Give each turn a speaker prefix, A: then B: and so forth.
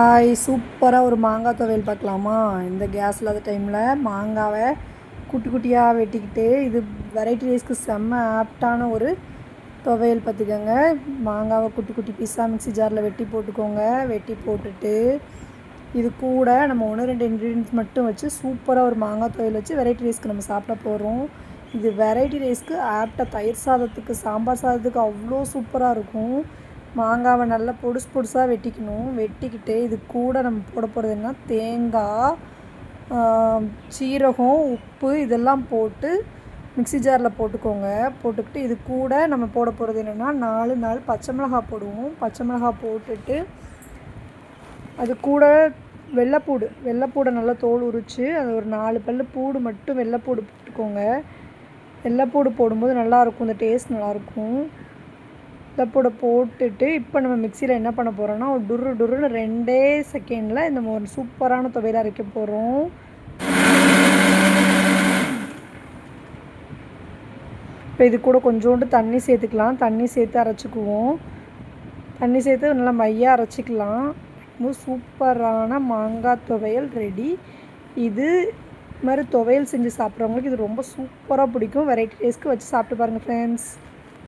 A: Hi, சூப்பராக ஒரு மாங்காய் துவையல் பார்க்கலாமா? இந்த கேஸ் இல்லாத டைமில் மாங்காவை குட்டி குட்டியாக வெட்டிக்கிட்டு இது வெரைட்டி ரைஸ்க்கு செம்ம ஆப்டான ஒரு துவையல் பார்த்துக்கோங்க. மாங்காவை குட்டி குட்டி பீஸாக மிக்ஸி ஜாரில் வெட்டி போட்டுக்கோங்க. வெட்டி போட்டுட்டு இது கூட நம்ம 1-2 இன்க்ரீடியன்ஸ் மட்டும் வச்சு சூப்பராக ஒரு மாங்காய் துவையல் வச்சு வெரைட்டி ரைஸ்க்கு நம்ம சாப்பிட போகிறோம். இது வெரைட்டி ரைஸ்க்கு ஆப்டாக தயிர் சாதத்துக்கு, சாம்பார் சாதத்துக்கு அவ்வளோ சூப்பராக இருக்கும். மாங்காவை நல்லா பொடுசாக வெட்டிக்கணும். வெட்டிக்கிட்டு இது கூட நம்ம போட போகிறது என்ன, தேங்காய், சீரகம், உப்பு இதெல்லாம் போட்டு மிக்ஸி ஜாரில் போட்டுக்கோங்க. போட்டுக்கிட்டு இது கூட நம்ம போட போகிறது என்னென்னா 4 பச்சை மிளகாய் போடுவோம். பச்சை மிளகாய் போட்டுட்டு அது கூட வெள்ளைப்பூடை நல்லா தோல் உரித்து அது ஒரு 4 பல் பூடு மட்டும் வெள்ளைப்பூடு போட்டுக்கோங்க. வெள்ளைப்பூடு போடும்போது நல்லாயிருக்கும், இந்த டேஸ்ட் நல்லாயிருக்கும். வெள்ளைப்பூடை போட்டுட்டு இப்போ நம்ம மிக்சியில் என்ன பண்ண போகிறோன்னா ஒரு டுருன்னு 2 செகண்டில் இந்த ஒரு சூப்பரான துவையல் அரைக்க போகிறோம். இப்போ இது கூட கொஞ்சோண்டு தண்ணி சேர்த்துக்கலாம். தண்ணி சேர்த்து அரைச்சிக்குவோம். தண்ணி சேர்த்து நல்லா மையாக அரைச்சிக்கலாம். சூப்பரான மாங்காய் துவையல் ரெடி. இது மாதிரி துவையல் செஞ்சு சாப்பிட்றவங்களுக்கு இது ரொம்ப சூப்பராக பிடிக்கும். வெரைட்டி ரைஸ்க்கு வச்சு சாப்பிட்டு பாருங்கள் ஃப்ரெண்ட்ஸ்.